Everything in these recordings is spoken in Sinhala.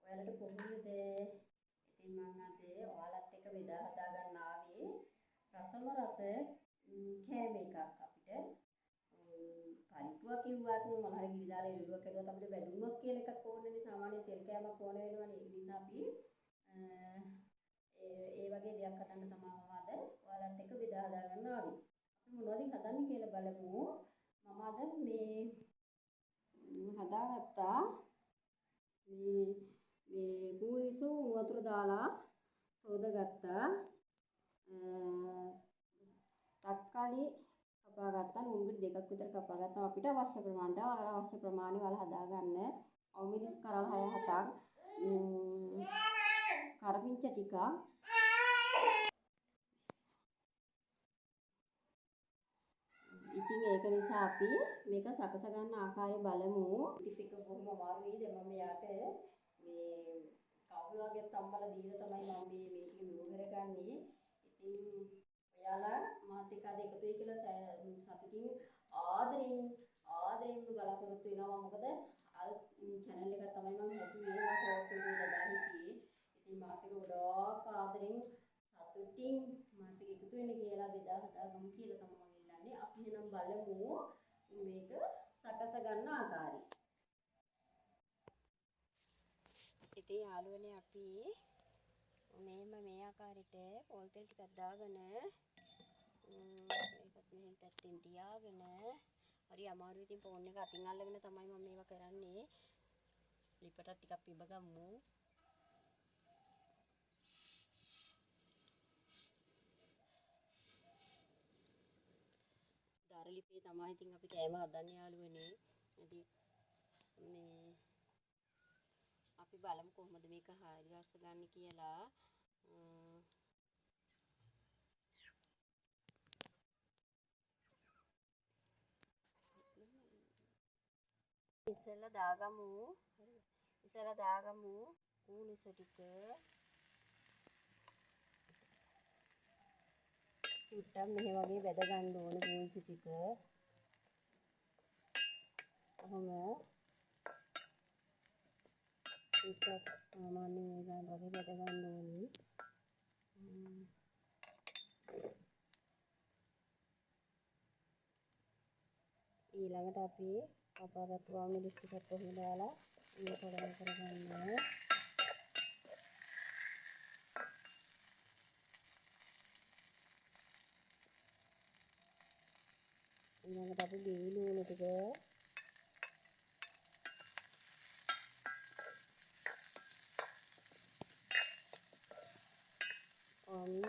ඔයාලට කොහොමද? ඉතින් මම අද ඔයාලත් එක්ක බෙදා හදා ගන්න ආවේ රසම රස කෑම එකක් අපිට. පරිප්පුවක් කිව්වත් මොනවා හරි ගිනි දාලා එළුවක් කරුවත් අපිට බැදුමක් කියලා එකක් ඕනනේ. සාමාන්‍ය තෙල් කෑමක් ඕන වෙනවනේ. ඒ නිසා අපි ඒ වගේ දෙයක් හදන්න තමයි මම අද ඔයාලත් එක්ක බෙදා හදා ගන්න ආවේ. අපි මොනවද හදන්නේ කියලා බලමු. මම අද මේ හදාගත්තා මේ ගුනිසු වතුර දාලා සෝදගත්තා. තක්කාලි කපා ගත්තා. ලුණු දෙකක් විතර කපා ගත්තා. අපිට අවශ්‍ය ප්‍රමාණයට අවශ්‍ය ප්‍රමාණය වල හදාගන්න. අවමිරිස් කරල් 6-7ක්. කරපිංච ටිකක්. ඉතින් ඒක නිසා අපි මේක සකස ගන්න ආකාරය බලමු. ටිප් එක බොහොම අමාරුයි. දැන් මම යාට මේ කවුරු වගේ තම්බලා දීලා තමයි මම මේ ටික මෙව කරගන්නේ. ඉතින් ඔයාලා මාත් එක්ක අද එකතු වෙයි කියලා සතුටින් ආදරෙන් බලාපොරොත්තු වෙනවා. මොකද channel එක තමයි මම හැදුවේ. මම ෂෝට් වීඩියෝ දාලා හිටියේ. ඉතින් මාත් එක්ක ගොඩාක් ආදරෙන් සතුටින් මාත් එක්ක එකතු වෙන්න කියලා බෙදා හදාගමු කියලා තමයි මම ඉල්ලන්නේ. අපි එහෙනම් බලමු මේක සකස ගන්න ආකාරය. ඉතින් යාළුවනේ අපි මේ ආකාරයට පොල් තෙල් ටිකක් දාගෙන මේකත් මෙහෙන් පැත්තෙන් තියාගෙන හරි අමාරුයි. ඉතින් ෆෝන් එක අතින් අල්ලගෙන තමයි මම මේවා කරන්නේ. ලිපටත් ටිකක් පිබ ගමු. දර ලිපේ තමයි ඉතින් අපි කෑම හදන්නේ යාළුවනේ. ඉතින් මේ අපි බලමු කොහොමද මේක හරියස්ස ගන්න කියලා. ඉස්සෙල්ලා දාගමු කූනිසු ටික. චුට්ටක් මෙහෙ වගේ වැද ගන්න ඕනේ කූනිසු ටික. කොහොම චුට්ටක් සාමාන්‍ය මේ ගන්න වගේ වැද ගන්න ඕනේ. ඊළඟට අපි කපාගත්තු අවමිරිස් ටිකක් කොහේ දාලා මේක කොලම කරගන්න. ඊළඟට අපි ගෙවි ලුණු ටික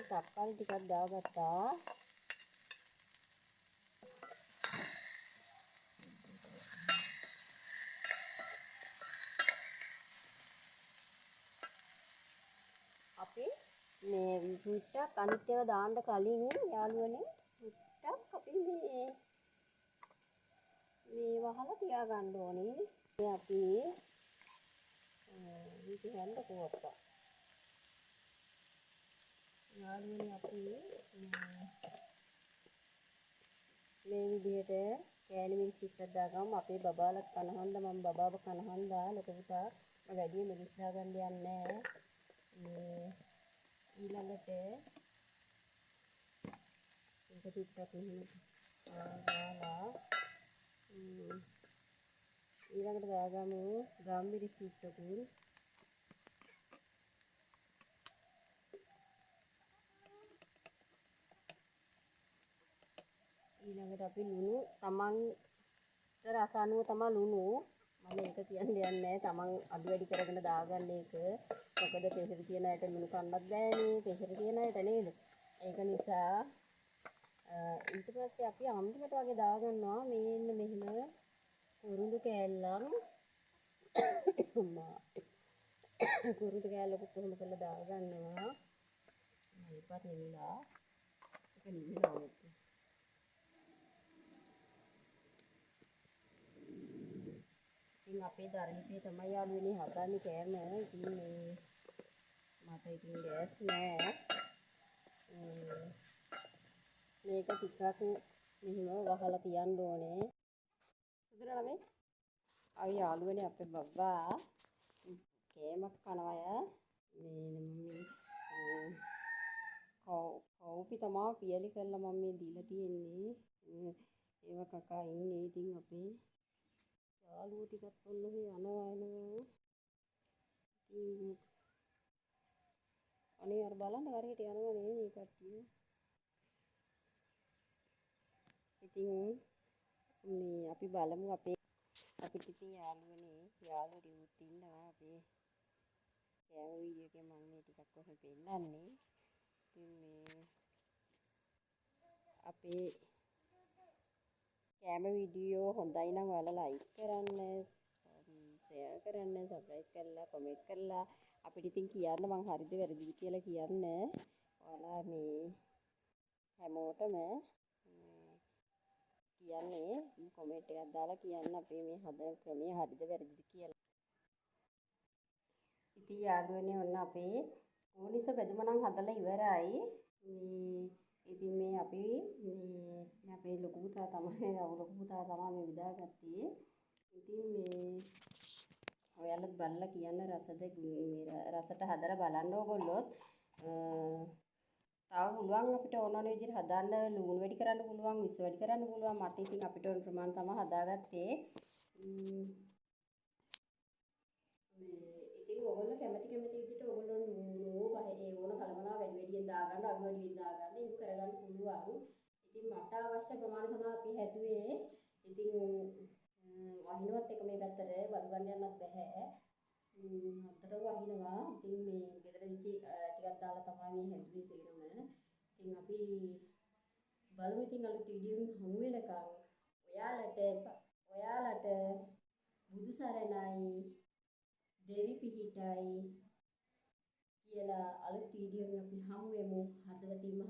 තක්කාලි ටිකක් දාගත්තා. අපි මේ චුට්ටක් අනිත් ඒවා දාන්න කලින් යාළුවනේ චුට්ටක් අපි මේ වහලා තියාගන්න ඕනේ. අපි මේක හැන්ද කොවප්පා යාළුවනේ අපි මේ විදිහට කෑලි මිරිස් ටිකක් දාගමු. අපේ බබාලා කන හන්ද මම බබාව කන හන්දා ලොකු පුතා වැඩි මිරිස් දාගන්න යන්නේ නැහැ. ඊළඟට මේක ටිකක් මෙහෙම දාලා ඊළඟට දාගමු ගම්මිරිස් ටිකකුයි. ඊළඟට අපි ලුණු තමන්ට රස අනුව තමයි ලුණු. මම ඒක කියන්න යන්නේ නැහැ. තමන් අඩු වැඩි කරගෙන දාගන්න එක. මොකද ප්‍රෙෂර් තියෙන අයට ලුණු කන්නත් බෑනේ. ප්‍රෙෂර් තියෙන අයට නේද? ඒක නිසා ඊට පස්සේ අපි අන්තිමට වගේ දාගන්නවා මේන්න මෙහෙම කුරුඳු කෑල්ලක්. කුරුඳු කෑල්ලකුත් කොහොම කරලා දාගන්නවා. මේකත් නෙමිලා. ඒක නිවිලා වගේ. ඉතින් අපේ දරලිපේ තමයි යාළුවනේ හදන්නේ කෑම. ඉතින් මේ මට ඉතින් ගෑස් නෑ. මේක ටිකක් මෙහෙම වහලා තියන්න ඕනේ. සුදුනා ළමයි. අය යාළුවනේ අපේ බබ්බා කෑමක් කනවා මේ කවුපි තමා පියලි කරලා මම මේ දීලා තියෙන්නේ. ඒව කකා ඉන්නේ. ඉතින් අපේ යාළුවෝ ටිකත් ඔන්න යනවා. ඉතින් අනේ අර බලන්න හරියට යනවා නේ මේ කට්ටිය. ඉතින් මේ අපි බලමු අපිට ඉතින් යාළුවෝ ටිකුත් ඉන්නවා අපේ කෑම වීඩියෝ එකේ මම මේ ටිකක් කොහොමද පෙන්නන්නේ. ඉතින් මේ අපේ කෑම වීඩියෝ හොඳයි නම් ඔයාලා ලයික් කරන්න, ෂෙයා කරන්න, සබ්ස්ක්‍රයිබ් කරලා කමෙන්ට් කරලා අපිට ඉතින් කියන්න මං හරිද වැරදිද කියලා කියන්න. ඔයාලා මේ හැමෝටම කියන්නේ කමෙන්ට් එකක් දාලා කියන්න අපේ මේ හදන ක්‍රමය හරිද වැරදිද කියලා. ඉතින් යාළුවනේ ඔන්න අපේ ඕනිස බෙදුම නම් හදලා ඉවරයි. ඉතින් මේ අපි මේ අපේ ලොකු පුතා තමයි මේ විදාගත්තේ. ඉතින් මේ ඔයාලත් බලලා කියන්න රසට හදලා බලන්න ඕගොල්ලොත්. තව පුළුවන් අපිට ඕන විදිහට හදන්න ලුණු වැඩි කරන්න පුළුවන්, මිස් වැඩි කරන්න පුළුවන්. මට ඉතින් අපිට ඕන ප්‍රමාණය තමයි හදාගත්තේ. ඉතින් ඕගොල්ලෝ කැමති විදිහට ඕගොල්ලෝ ඕන කලමනා වැඩියෙන් දාගන්න, අඩු වැඩියෙන් දාගන්න ඒක කරගන්න පුළුවන්. ඉතින් මට අවශ්‍ය ප්‍රමාණය තමයි අපි හැදුවේ. ඉතින් වහිනවත් එක මේ පැත්තට බඩු ගන්න යන්නත් බෑ. හොත්තට වහිනවා. ඉතින් මේ ගෙදර ටිකක් දාලා තමයි මේ හැදුවේ සේරම. ඉතින් අපි බලමු ඉතින් අලුත් වීඩියෝ එකකින් හමු වෙනකන් ඔයාලට බුදු සරණයි දෙවි පිහිටයි කියලා අලුත් වීඩියෝ එකකින් අපි හමු වෙමු. හදලා තියමු.